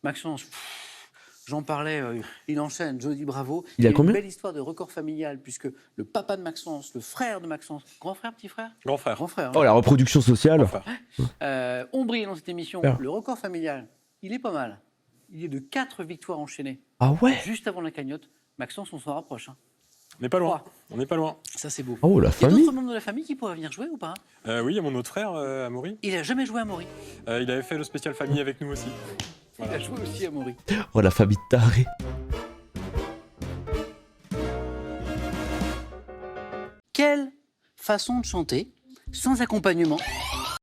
Maxence, j'en parlais, il enchaîne, Jody Bravo. Il a combien? Une belle histoire de record familial, puisque le papa de Maxence, le frère de Maxence, grand frère, petit frère? Grand frère. Grand frère. Oh, la reproduction sociale. Grand frère. On brille dans cette émission. Super. Le record familial, il est pas mal. Il est de 4 victoires enchaînées. Ah ouais? Juste avant la cagnotte. Maxence, on s'en rapproche. Hein. On n'est pas loin. On n'est pas loin. Ça, c'est beau. Oh, la Il y a famille. d'autres membres de la famille qui pourraient venir jouer ou pas? Oui, il y a mon autre frère, Amaury. Il a jamais joué à Maury. Il avait fait le spécial famille avec nous aussi. Il a joué aussi à Maury. Oh, la famille de tarés. Quelle façon de chanter sans accompagnement?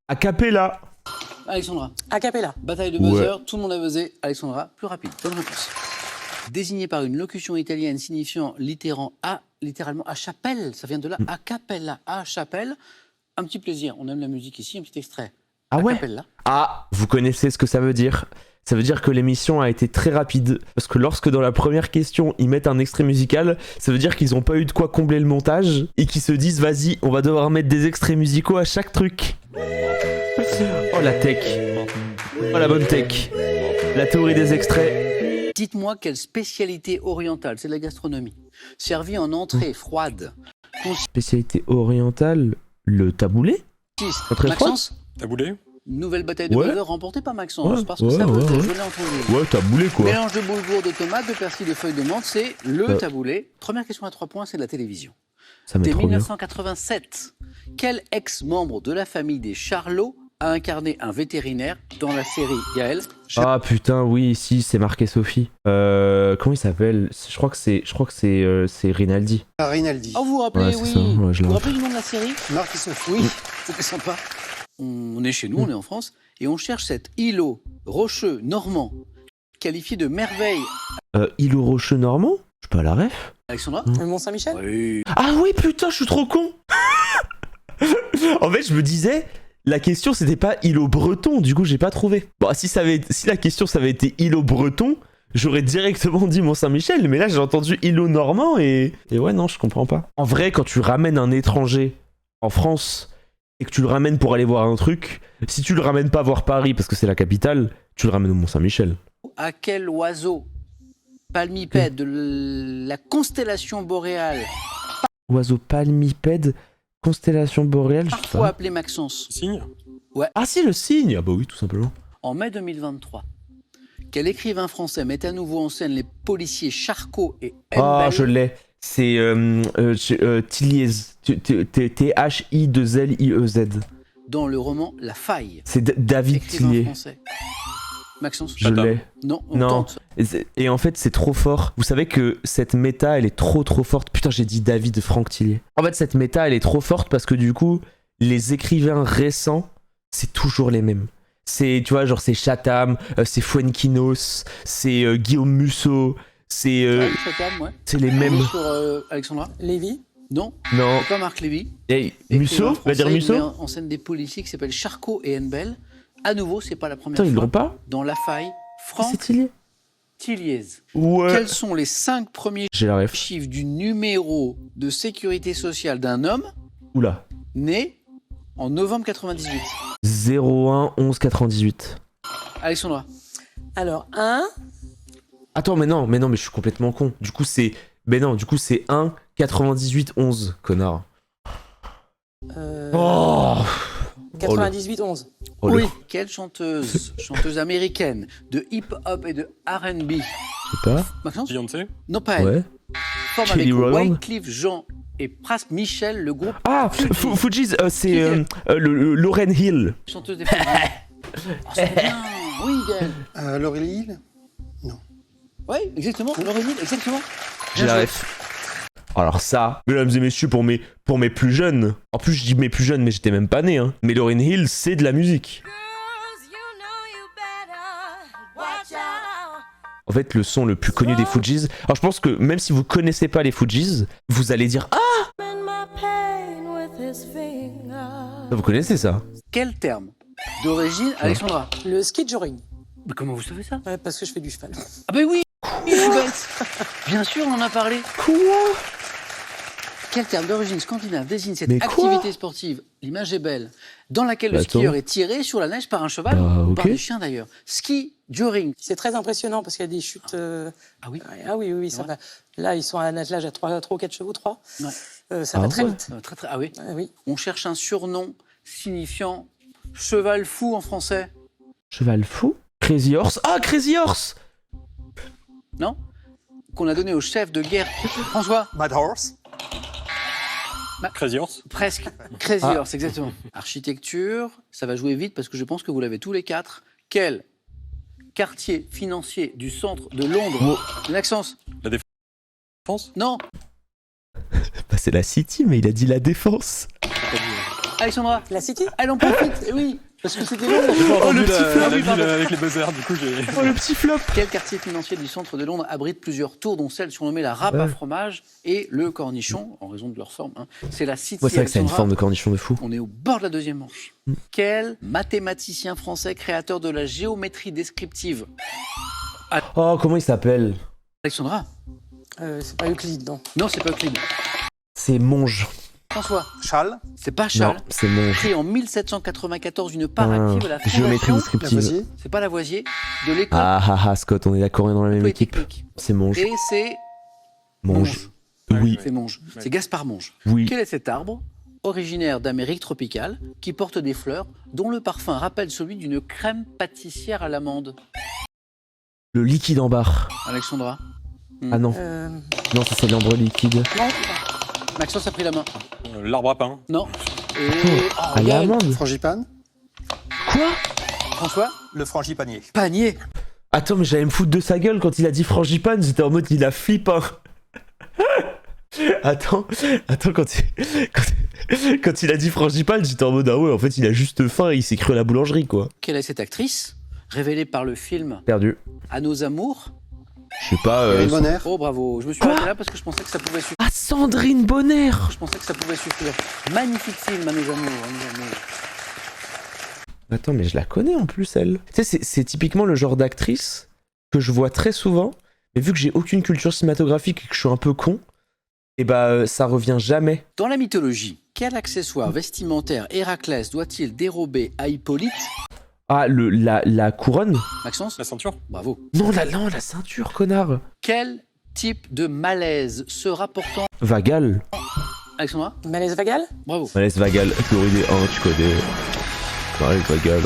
A cappella. Alexandra. A cappella. Bataille de buzzer, tout le monde a buzzé. Alexandra, plus rapide. Bonne réponse. Désigné par une locution italienne signifiant littéralement à chapelle. Ça vient de là, a cappella, à chapelle. Un petit plaisir. On aime la musique ici, un petit extrait. Ah A ouais? cappella. Ah, vous connaissez ce que ça veut dire? Ça veut dire que l'émission a été très rapide. Parce que lorsque dans la première question, ils mettent un extrait musical, ça veut dire qu'ils n'ont pas eu de quoi combler le montage et qu'ils se disent, vas-y, on va devoir mettre des extraits musicaux à chaque truc. Oh, la tech. Oh, la bonne tech. La théorie des extraits. Dites-moi quelle spécialité orientale, c'est de la gastronomie, servie en entrée froide, Spécialité orientale, le taboulé? consiste. Pas très Maxence, Taboulé. nouvelle bataille de Ouais. buzzer remportée par Maxence, Ouais, parce que ouais, ça ouais, buzzait, ouais. je l'ai entendu. Ouais, taboulé quoi. Mélange de boulgour, de tomates, de persil, de feuilles de menthe, c'est le Ouais. taboulé. Première question à 3 points, c'est de la télévision. Ça m'est Dès trop bien. 1987, quel ex-membre de la famille des Charlot a incarné un vétérinaire dans la série Gaël? Ah putain, oui, si, c'est marqué Sophie. Comment il s'appelle? Je crois que c'est Rinaldi. Rinaldi. Oh, vous vous rappelez, Ouais, c'est oui. ça, ouais, je vous l'ai. vous rappelez du nom de la série? Marc et Sophie. Oui, c'était sympa. On est chez nous, on est en France, et on cherche cet îlot rocheux normand, qualifié de merveille. Îlot Rocheux Normand? Je suis pas à la ref. Alexandra? Le Mont-Saint-Michel. Oui. Ah oui, putain, je suis trop con. En fait, je me disais, la question c'était pas îlot breton, du coup j'ai pas trouvé. Bon, si la question ça avait été îlot breton, j'aurais directement dit Mont-Saint-Michel, mais là j'ai entendu îlot normand et ouais, non, je comprends pas. En vrai, quand tu ramènes un étranger en France et que tu le ramènes pour aller voir un truc, si tu le ramènes pas voir Paris parce que c'est la capitale, tu le ramènes au Mont-Saint-Michel. À quel oiseau palmipède de la constellation boréale, Oiseau palmipède, constellation boréale, je sais parfois pas. appelé Maxence, Signe. Ah si, le cygne. Ah bah oui, tout simplement. en mai 2023, quel écrivain français met à nouveau en scène les policiers Charcot et Ah, Hembel je l'ai. C'est Tilliez. T-H-I-2-L-I-E-Z. dans le roman La Faille? C'est David Écrivain Tillier. français. Maxence? Je Attends. l'ai. Non, on Non. tente. Et en fait, c'est trop fort. Vous savez que cette méta, elle est trop forte. Putain, j'ai dit David Franck Tillier. En fait, cette méta, elle est trop forte parce que du coup, les écrivains récents, c'est toujours les mêmes. C'est, tu vois, genre, c'est Chatham, c'est Fuenquinos, c'est Guillaume Musso, c'est Chatham, ouais. c'est les On mêmes. est sur Alexandra? Lévy. Non, Non. c'est pas Marc Lévy. Hey, Écrivain Musso? Va français, dire il Musso? met en scène des policiers qui s'appellent Charcot et Hembel. À nouveau, c'est pas la première Putain, ils fois. l'ont pas? Dans La Faille, C'est Franck Tillier. Tilliez. Ouais. Quels sont les 5 premiers J'ai la ref. chiffres du numéro de sécurité sociale d'un homme Oula. né en novembre 98? 01 11 98. Alexandra? Alors, 1. Attends, mais non, mais je suis complètement con. Du coup, c'est. Mais non, du coup, c'est 1 98 11, connard. Oh 98, 11. Oh, le- Oui. Quelle chanteuse américaine de hip-hop et de R&B? Je sais pas. Maxence? Beyoncé. Non, pas elle. Ouais. Forme Kelly avec Rowland. Wycliffe Jean et Pras Michel, le groupe Ah, Fugees, c'est Lauryn Hill. chanteuse des Fujis. Oh, c'est bien. Oui, Gaël. Laurie Hill. Oui, exactement. Lauryn Hill, exactement. J'ai la ref. Alors ça, mesdames et messieurs, pour mes plus jeunes. En plus, je dis mes plus jeunes, mais j'étais même pas né, hein. Mais Lauryn Hill, c'est de la musique. En fait, le son le plus connu des Fugees. Alors, je pense que même si vous connaissez pas les Fugees, vous allez dire ah, vous connaissez ça? Quel terme d'origine, Alexandra? Le ski de joring. Mais comment vous savez ça? Ouais, parce que je fais du cheval. Ah ben oui, je suis bête. Bien sûr, on en a parlé. Quoi? Quel terme d'origine scandinave désigne cette Mais quoi activité sportive, l'image est belle, dans laquelle le Attends. skieur est tiré sur la neige par un cheval ou par ok. des chiens d'ailleurs. Ski, joring. C'est très impressionnant parce qu'il y a des chutes. Ah oui. Ah oui, oui, ça Ouais. va. Là, ils sont à un attelage à 3 ou 4 chevaux, 3. Ouais. Ça Ah va très ouais. vite. Ah oui. Ah oui. On cherche un surnom signifiant cheval fou en français. Cheval fou. Crazy Horse. Ah, Crazy Horse. Non? Qu'on a donné au chef de guerre. François? Mad Horse. Crazy Horse. Presque. Crazy Ah. Horse, exactement. Architecture, ça va jouer vite parce que je pense que vous l'avez tous les quatre. Quel quartier financier du centre de Londres? Maxence? France. Non? Bah, c'est la City, mais il a dit la défense. Alexandra? La City. Elle en profite, eh oui, parce que c'était long. J'ai pas entendu le petit flop. la Oui, ville pardon. avec les buzzers, du coup j'ai... Oh, le petit flop. Quel quartier financier du centre de Londres abrite plusieurs tours, dont celle surnommée la râpe à fromage et le cornichon, en raison de leur forme, hein. C'est la City. Ouais, c'est vrai que c'est une Alexandra. forme de cornichon de fou. On est au bord de la deuxième manche. Quel mathématicien français créateur de la géométrie descriptive? Oh, comment il s'appelle? Alexandra? C'est pas Euclide, non. Non, c'est pas Euclide. C'est Monge. François? Charles. C'est pas Non, Charles. c'est Monge. Créé en 1794 une part active à la Géométrie fondation. descriptive. Lavoisier. C'est pas Lavoisier, de l'école Ah, Scott, on est d'accord, on est dans la même équipe. polytechnique. C'est Monge. Et c'est Monge. Monge. Oui, C'est Monge. C'est Gaspard Monge. oui. Quel est cet arbre, originaire d'Amérique tropicale, qui porte des fleurs dont le parfum rappelle celui d'une crème pâtissière à l'amande? Le liquide en barre. Alexandra? Ah non, non, ça c'est l'ambre liquide. Non. Maxence a pris la main. L'arbre à pain. Non. Et... Ah, il y a Gaël. amande. Frangipane. Quoi? François? Le frangipanier. Panier. Attends, mais j'allais me foutre de sa gueule quand il a dit frangipane, j'étais en mode il a flip, hein. Attends, quand il a dit frangipane, j'étais en mode ah ouais, en fait il a juste faim et il s'est cru à la boulangerie quoi. Quelle est cette actrice, révélée par le film Perdu. À nos amours? Je sais pas. Irène Bonner. Oh bravo, je me suis Quoi arrêté là parce que je pensais que ça pouvait suffire. Ah, Sandrine Bonner. Je pensais que ça pouvait suffire. Magnifique film, À nos amours. À nos amours. Attends, mais je la connais en plus elle. Tu sais, c'est typiquement le genre d'actrice que je vois très souvent, mais vu que j'ai aucune culture cinématographique et que je suis un peu con, et bah ça revient jamais. Dans la mythologie, quel accessoire vestimentaire Héraclès doit-il dérober à Hippolyte? Ah, la couronne? Maxence? La ceinture. Bravo. Non, la ceinture, connard. Quel type de malaise se rapportant... Vagal. Alexandra? Malaise vagal. Bravo. Malaise vagal, chloridé 1, tu connais. Malaise vagal.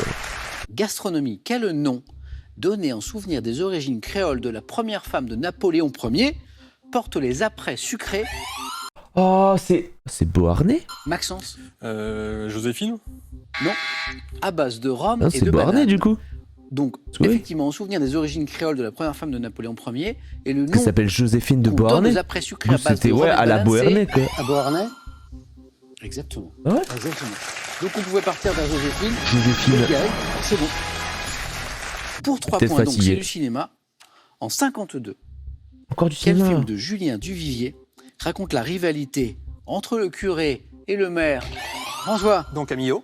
Gastronomie, quel nom, donné en souvenir des origines créoles de la première femme de Napoléon Ier, porte les apprêts sucrés? Oh, c'est Beauharnais? Maxence? Joséphine. Non. À base de rhum Non, et c'est de Beauharnais banane. du coup. Donc, Oui. effectivement, en souvenir des origines créoles de la première femme de Napoléon Ier, et le Elle nom s'appelle Joséphine de qu'on donne Beauharnais. aux apprêts sucrés à base C'était de rhum ouais, et de à la banane, Beauharnais quoi. À Beauharnais. c'est... Exactement. Ah ouais Exactement. Donc, on pouvait partir vers Joséphine. Joséphine. Le Gaël, c'est bon. Pour 3 Peut-être points, donc fatigué. c'est du cinéma. En 52, Encore du quel cinéma. film de Julien Duvivier raconte la rivalité entre le curé et le maire? François? Donc Camillo.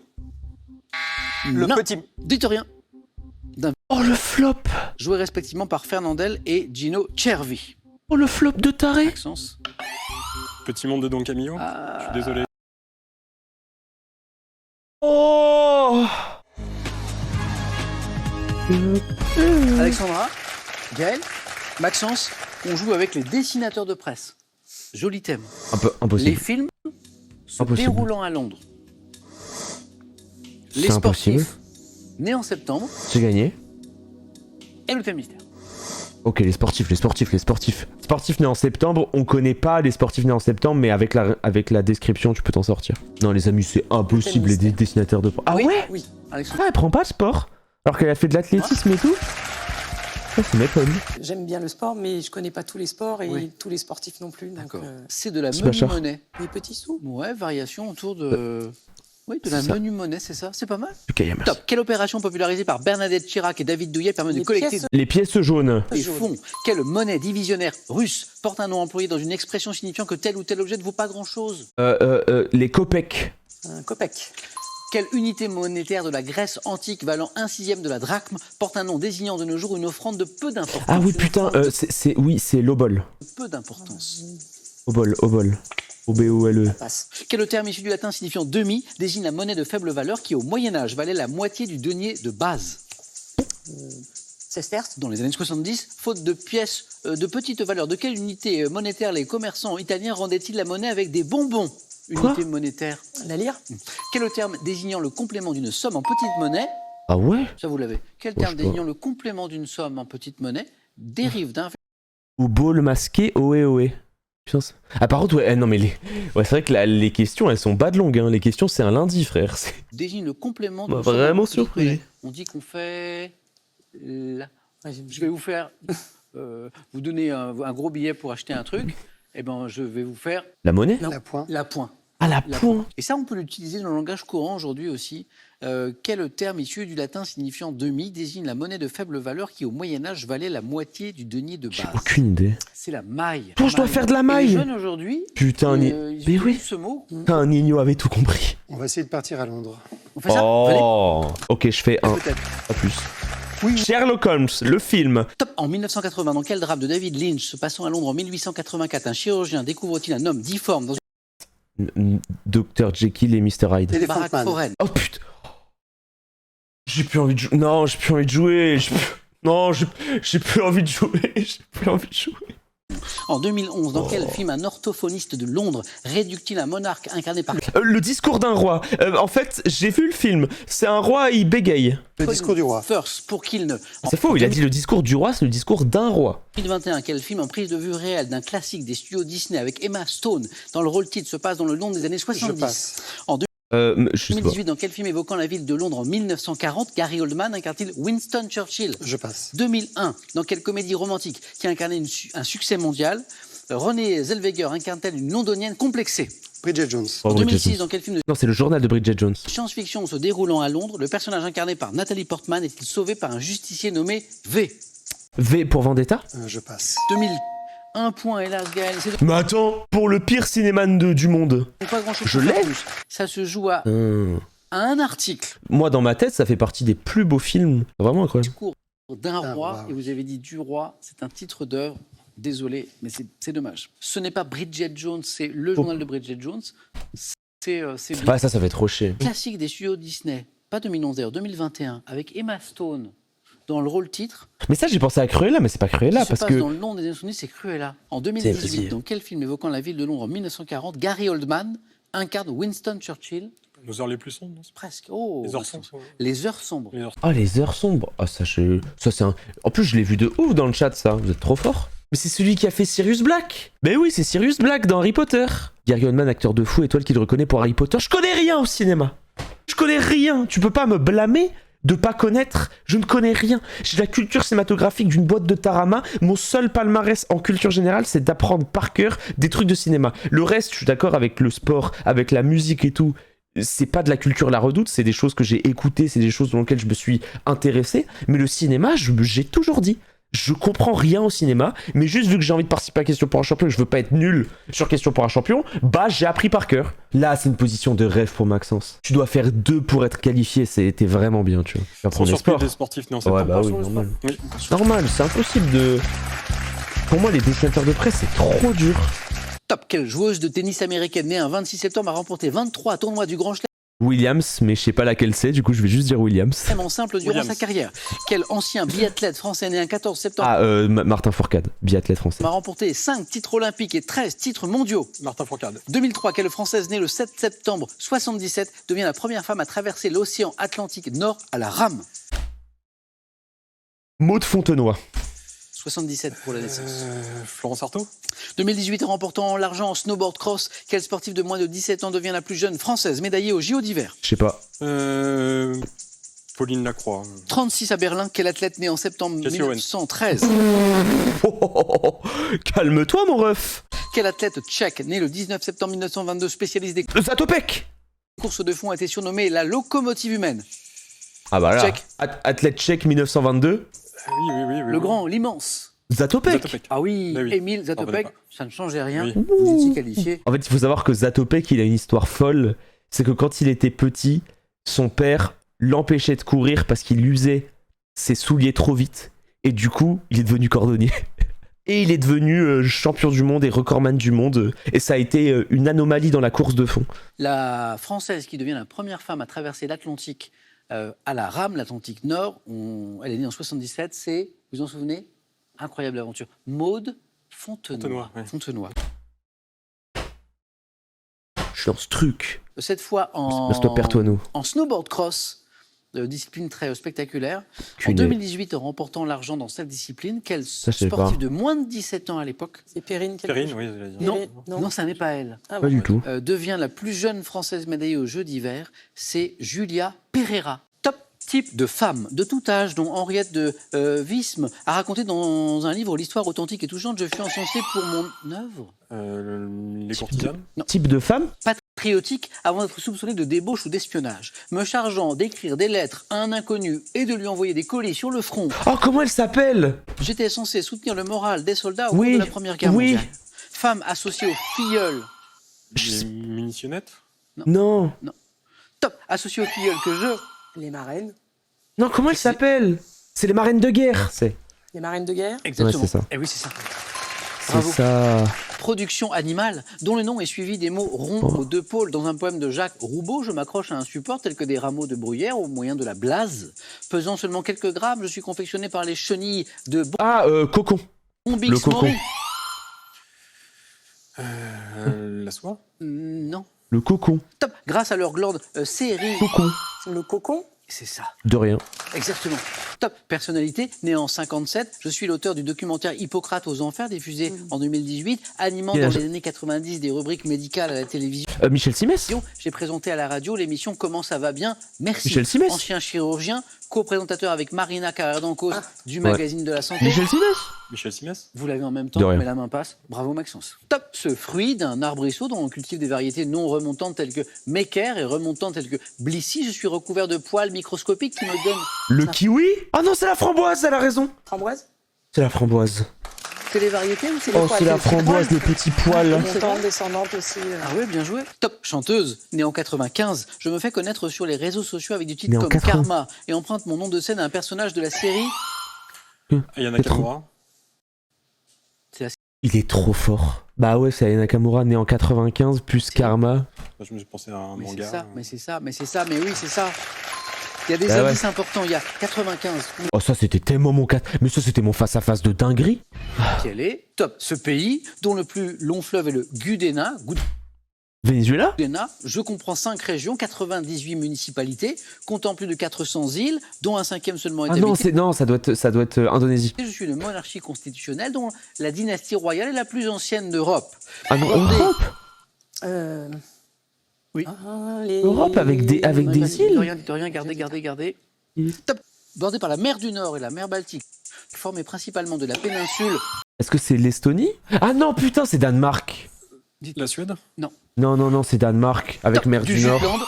Le Non, petit. dites rien. Oh le flop. Joué respectivement par Fernandel et Gino Cervi. Oh le flop de taré. Maxence? Petit monde de Don Camillo. Je suis désolé. Oh. Alexandra, Gaël, Maxence, on joue avec les dessinateurs de presse. Joli thème. Un peu Les impossible. films se Impossible. déroulant à Londres. Les C'est impossible. sportifs nés en septembre J'ai gagné. et le thème mystère. Ok, les sportifs. Sportifs nés en septembre, on connaît pas les sportifs nés en septembre, mais avec la description, tu peux t'en sortir. Non, les amis, c'est impossible, les mystère. dessinateurs de... Ah Oui. ouais. Oui. Alexandra, Ah, elle prend pas le sport alors qu'elle a fait de l'athlétisme et tout. Ça m'étonne. J'aime bien le sport, mais je connais pas tous les sports et Oui. tous les sportifs non plus. Donc, d'accord. C'est de la c'est pas menu cher. monnaie. des petits sous. Ouais, variation autour de... Oui, de la c'est ça. menu monnaie, c'est ça. C'est pas mal. Ok, merci. Top. Quelle opération popularisée par Bernadette Chirac et David Douillet permet de Les collecter pièces Les pièces jaunes. des jaunes. fonds? Quelle monnaie divisionnaire russe porte un nom employé dans une expression signifiant que tel ou tel objet ne vaut pas grand-chose? Les copecs. Un copec. Quelle unité monétaire de la Grèce antique valant 1/6 de la drachme porte un nom désignant de nos jours une offrande de peu d'importance? Ah oui, Une putain, offrande oui, c'est l'obol. de peu d'importance. Obol. O-B-O-L-E. Passe. Quel terme issu du latin signifiant demi désigne la monnaie de faible valeur qui, au Moyen-Âge, valait la moitié du denier de base? Sesterces. Dans les années 70, faute de pièces de petite valeur, de quelle unité monétaire les commerçants italiens rendaient-ils la monnaie avec des bonbons? Unité monétaire. La lyre. Quel est le terme désignant le complément d'une somme en petite monnaie? Ah ouais? Ça, vous l'avez. Quel Bon, terme je sais désignant le complément d'une somme en petite monnaie dérive d'un... Ou ball masqué, ohé ohé. Putain, ah par contre, ouais, non mais ouais, c'est vrai que les questions, elles sont bas de longue, hein. Les questions, c'est un lundi, frère. désigne le complément Bah, d'une somme en vraiment petite surpris. monnaie. On dit qu'on fait... Je vais vous faire... vous donnez un gros billet pour acheter un truc, et ben je vais vous faire La monnaie? Non. La pointe. la pointe. Ah, la La pointe. Et ça, on peut l'utiliser dans le langage courant aujourd'hui aussi. Quel terme issu du latin signifiant demi désigne la monnaie de faible valeur qui, au Moyen-Âge, valait la moitié du denier de J'ai base? aucune idée. C'est la maille. Toi, je dois faire de la Et maille. les jeunes aujourd'hui, Putain, ils mais utilisent oui. ce mot. Putain, Nino avait tout compris. On va essayer de partir à Londres. On fait ça? Allez, Oh. Ok, je fais un, peut-être. pas plus. Sherlock Holmes, le film. Top. En 1980, dans quel drame de David Lynch se passant à Londres en 1884, un chirurgien découvre-t-il un homme difforme dans Dr Jekyll et Mr Hyde. une Elephant baraque Man. foraine? Oh putain. J'ai plus envie de jouer. Non, j'ai plus envie de jouer. Non, j'ai plus envie de jouer. J'ai plus envie de jouer. En 2011, dans Oh. quel film un orthophoniste de Londres réduit-il un monarque incarné par Le discours d'un roi. En fait, j'ai vu le film. C'est un roi, il bégaye. Le discours du roi. First pour qu'il ne... C'est faux, il a dit le discours du roi, c'est le discours d'un roi. 2021, quel film en prise de vue réelle d'un classique des studios Disney avec Emma Stone dans le rôle titre se passe dans le Londres des années Je 70? passe. Je sais pas. 2018, dans quel film évoquant la ville de Londres en 1940, Gary Oldman incarne-t-il Winston Churchill? Je passe. 2001, dans quelle comédie romantique qui a incarné un succès mondial, Renée Zellweger incarne-t-elle une londonienne complexée? Bridget Jones. Oh, En Bridget 2006, Jones. dans quel film de Non, c'est le journal de Bridget Jones. science-fiction se déroulant à Londres, le personnage incarné par Nathalie Portman est-il sauvé par un justicier nommé V? V pour Vendetta? Je passe. 2000. Un point, hélas, Gaël. C'est Mais attends, pour le pire cinéma du monde. pas grand-chose. Je pour faire l'ai. plus. Ça se joue à Hum. un article. Moi, dans ma tête, ça fait partie des plus beaux films. Vraiment incroyable. Discours d'un D'un roi, roi, et vous avez dit du roi, c'est un titre d'œuvre. Désolé, mais c'est dommage. Ce n'est pas Bridget Jones, c'est le journal de Bridget Jones. C'est Ah, ça va être trop chier. classique des studios Disney, pas 2011 d'ailleurs, 2021, avec Emma Stone dans le rôle titre. Mais ça, j'ai pensé à Cruella, mais c'est pas Cruella qui se parce passe que. dans le Londres des années 70, c'est Cruella. En C'est 2018, vrai. dans quel film évoquant la ville de Londres en 1940, Gary Oldman incarne Winston Churchill? Nos heures les plus sombres, non Presque. Oh, Les heures sombres. Les heures sombres. Les heures Ah, les heures sombres. Ah, ça, c'est un. En plus, je l'ai vu de ouf dans le chat, ça. Vous êtes trop fort. Mais c'est celui qui a fait Sirius Black. Mais oui, c'est Sirius Black dans Harry Potter. Gary Oldman, acteur de fou, étoile qui le reconnaît pour Harry Potter. Je connais rien au cinéma. Je connais rien. Tu peux pas me blâmer de pas connaître. Je ne connais rien. J'ai la culture cinématographique d'une boîte de Tarama. Mon seul palmarès en culture générale, c'est d'apprendre par cœur des trucs de cinéma. Le reste, je suis d'accord avec le sport, avec la musique et tout. C'est pas de la culture La Redoute, c'est des choses que j'ai écoutées, c'est des choses dans lesquelles je me suis intéressé. Mais le cinéma, j'ai toujours dit. Je comprends rien au cinéma, mais juste vu que j'ai envie de participer à Question pour un champion et que je veux pas être nul sur Question pour un champion, bah j'ai appris par cœur. Là, c'est une position de rêve pour Maxence. Tu dois faire 2 pour être qualifié, t'es vraiment bien, tu vois. Tu vas Sans prendre les surprise sports. des sportifs nés en Ouais, septembre. bah oui, Sur le normal. sport. Oui, bien sûr. Normal, c'est impossible de... Pour moi, les dessinateurs de presse, c'est trop dur. Top. Quelle joueuse de tennis américaine née un 26 septembre a remporté 23 tournois du Grand Chelem Williams, mais je sais pas laquelle c'est, du coup je vais juste dire Williams. en simple durant Williams. sa carrière? Quel ancien biathlète français né un 14 septembre Ah, Martin Fourcade, biathlète français. a remporté 5 titres olympiques et 13 titres mondiaux? Martin Fourcade. 2003, quelle Française née le 7 septembre 77 devient la première femme à traverser l'océan Atlantique Nord à la rame? Maud Fontenoy. 77 pour la naissance. Florence Artaud. 2018, en remportant l'argent en snowboard cross, quelle sportive de moins de 17 ans devient la plus jeune française médaillée aux JO d'hiver? Je sais pas. Pauline Lacroix. 36 à Berlin, quel athlète né en septembre Casey Owens. 1913? Oh, oh, oh, oh. Calme-toi mon ref. Quel athlète tchèque né le 19 septembre 1922, spécialiste des Zatopek. courses de fond, a été surnommé la locomotive humaine? Ah bah là. Tchèque. Athlète tchèque 1922. Oui. Le grand, l'immense. Zatopek. Zatopek. Ah oui, Bah oui. Émile On Zatopek, reconnaît pas. ça ne changeait rien. Oui. Vous étiez qualifié. En fait, il faut savoir que Zatopek, il a une histoire folle. C'est que quand il était petit, son père l'empêchait de courir parce qu'il usait ses souliers trop vite. Et du coup, il est devenu cordonnier. Et il est devenu champion du monde et recordman du monde. Et ça a été une anomalie dans la course de fond. La Française qui devient la première femme à traverser l'Atlantique à la rame, l'Atlantique Nord, elle est née en 77, c'est, vous vous en souvenez? Incroyable aventure. Maude Fontenoy. Fontenoy, Je suis dans ce truc. Cette fois Stop, perds-toi, nous. en snowboard cross, discipline très spectaculaire. En Cuné. 2018, en remportant l'argent dans cette discipline, quel je sais sportif pas. de moins de 17 ans à l'époque, C'est Perrine. Perrine, oui, j'allais dire. Non. Non. non, ça n'est pas elle, Ah, Pas bon. du tout. devient la plus jeune Française médaillée aux Jeux d'hiver, c'est Julia Pereira. Top type de femme de tout âge dont Henriette de Visme a raconté dans un livre l'histoire authentique et touchante. Je fus encensée pour mon œuvre Les courtisanes. Type de femme? patriotique avant d'être soupçonnée de débauche ou d'espionnage, me chargeant d'écrire des lettres à un inconnu et de lui envoyer des colis sur le front. Oh, comment elle s'appelle? J'étais censé soutenir le moral des soldats au Oui, cours de la Première Guerre oui. mondiale. Femme associée aux filleuls. Les munitionnettes. Non. Top, associée aux filleuls que je... Les marraines. Non, comment elle s'appelle? C'est les marraines de guerre, c'est. Les marraines de guerre. Exactement. Ouais, c'est ça. Et oui, c'est ça. C'est Bravo. ça. Production animale, dont le nom est suivi des mots ronds Oh. aux deux pôles. Dans un poème de Jacques Roubaud, je m'accroche à un support tel que des rameaux de bruyère au moyen de la blase. Pesant seulement quelques grammes, je suis confectionné par les chenilles de Ah, cocon. Bombix Le cocon. Mori. La soie. Non. Le cocon. Top, grâce à leur glande série. Cocon. Le cocon. C'est ça. De rien. Exactement. Top. Personnalité, né en 57, je suis l'auteur du documentaire Hippocrate aux enfers, diffusé en 2018, animant Bien. dans les années 90 des rubriques médicales à la télévision. Michel Simès. J'ai présenté à la radio l'émission Comment ça va bien. Merci. Michel Simès. Ancien chirurgien, co-présentateur avec Marina Carrère-Dancos du magazine de la santé. Michel Simès. Michel Simès. Vous l'avez en même De temps, rien. mais la main passe. Bravo Maxence. Top. Ce fruit d'un arbrisseau dont on cultive des variétés non remontantes telles que Mecker et remontantes telles que Blissy, je suis recouvert de poils microscopiques qui me donnent... Le kiwi. Ah non, c'est la framboise, elle a raison. Framboise. C'est la framboise. C'est les variétés ou c'est les Oh, poils? c'est la les petits framboise, poils les petits poils. Montante, descendante aussi. Ah oui, bien joué. Top. Chanteuse, née en 95, je me fais connaître sur les réseaux sociaux avec des titres Née en comme 80. Karma et emprunte mon nom de scène à un personnage de la série... Aya C'est trop. Nakamura. Il est trop fort. Bah ouais, c'est Aya Nakamura, né en 95, plus Karma. Je me suis pensé à un Mais c'est manga. ça, mais c'est ça, mais c'est ça, mais oui, c'est ça. Il y a des Bah ouais. indices importants. Il y a 95. Oh, ça c'était tellement mon cas. Mais ça c'était mon face-à-face de dinguerie. Quel est top ce pays dont le plus long fleuve est le Gudena. Venezuela. Gudena, je comprends 5 régions, 98 municipalités, comptant plus de 400 îles, dont un cinquième seulement est Ah non, habité. non, ça doit être Indonésie. Je suis une monarchie constitutionnelle dont la dynastie royale est la plus ancienne d'Europe. Ah non, Bordé. Europe. Oui. Europe avec des îles. De rien, gardez. Top. Bordé par la mer du Nord et la mer Baltique, formée principalement de la péninsule. Est-ce que c'est l'Estonie? Ah non, putain, c'est Danemark. La Suède. Non, c'est Danemark avec Top. mer du Nord. Jutland.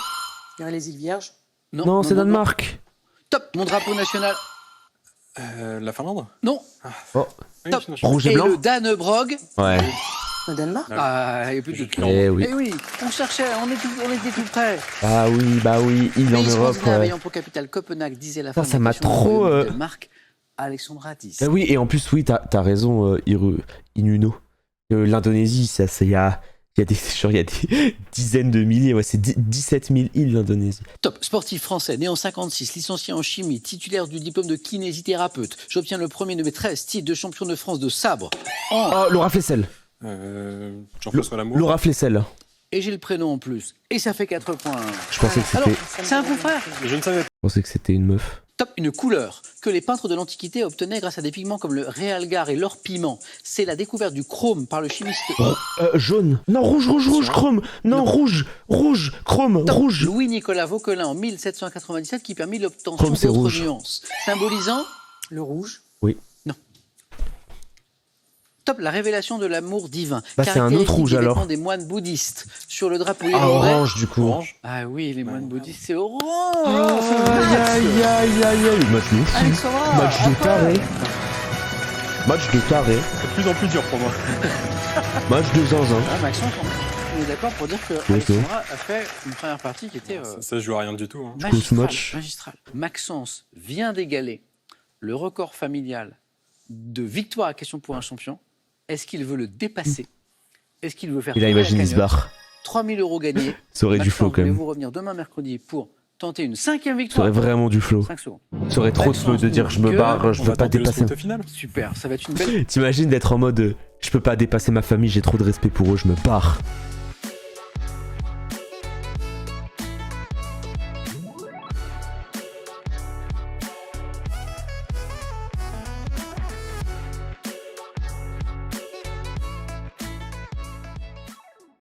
Il y a les îles Vierges. Non, c'est Danemark. Top. Mon drapeau national. La Finlande. Non. Oh. Oui, Top. sinon, je- Rouge et Et blanc. le Danebrog. Ouais. Le Danemark. Ah, il y a plus de... Eh oui. Eh oui, on cherchait, on était tout près. Bah oui, île en Pays Europe. scandinave Ouais. ayant pour capitale Copenhague, disait la Ça, ça m'a fabrication trop, de Marc Alexandra Dis. Bah oui, et en plus, oui, t'as raison, Inuno. L'Indonésie, il y a des dizaines de milliers, ouais, c'est 17 000 îles l'Indonésie. Top, sportif français, né en 56, licencié en chimie, titulaire du diplôme de kinésithérapeute. J'obtiens le premier de mes 13 titres de champion de France de sabre. Oh, Laura Flessel. Jean-François Lamour. Laura Flessel. Et j'ai le prénom en plus. Et ça fait 4 points. Je pensais que Alors, c'était, c'est un confrère. Je ne savais pas. je pensais que c'était une meuf. Top, une couleur que les peintres de l'Antiquité obtenaient grâce à des pigments comme le réalgar et l'or piment. C'est la découverte du chrome par le chimiste Jaune. Non, rouge, chrome. Non, rouge, chrome, Top, rouge. Louis-Nicolas Vauquelin en 1797 qui permit l'obtention Chrome, c'est d'autres rouge. nuances. Symbolisant Le rouge. Top, la révélation de l'amour divin. Bah, c'est un autre Caractéristique rouge, des alors. vêtements des moines bouddhistes. Sur le drapeau Ah, irlandais. orange, du coup. Orange. Ah oui, les moines bouddhistes, c'est orange. Aïe. Match de fou. Alexandra, Match de après. taré. Match de taré. C'est de plus en plus dur pour moi. Match de zinzin. Ah, Maxence, on est d'accord pour dire que Alexandra a fait une première partie qui était Ça joue à rien du tout. Hein. coup, ce match. magistrale. Maxence vient d'égaler le record familial de victoire à Question pour un champion. Est-ce qu'il veut le dépasser? Est-ce qu'il veut faire Et là, tourner la imagine, il se cagnotte? barre. 3 000 € gagnés. Ça aurait du flow quand même. Voulez-vous revenir demain mercredi pour tenter une 5e Ça victoire? aurait vraiment du flow. 5 secondes. Ça aurait trop de flow de dire je me barre, je On veux va pas tenter le dépasser. sprint final. Super, ça va être une belle. T'imagines d'être en mode je peux pas dépasser ma famille, j'ai trop de respect pour eux, je me barre.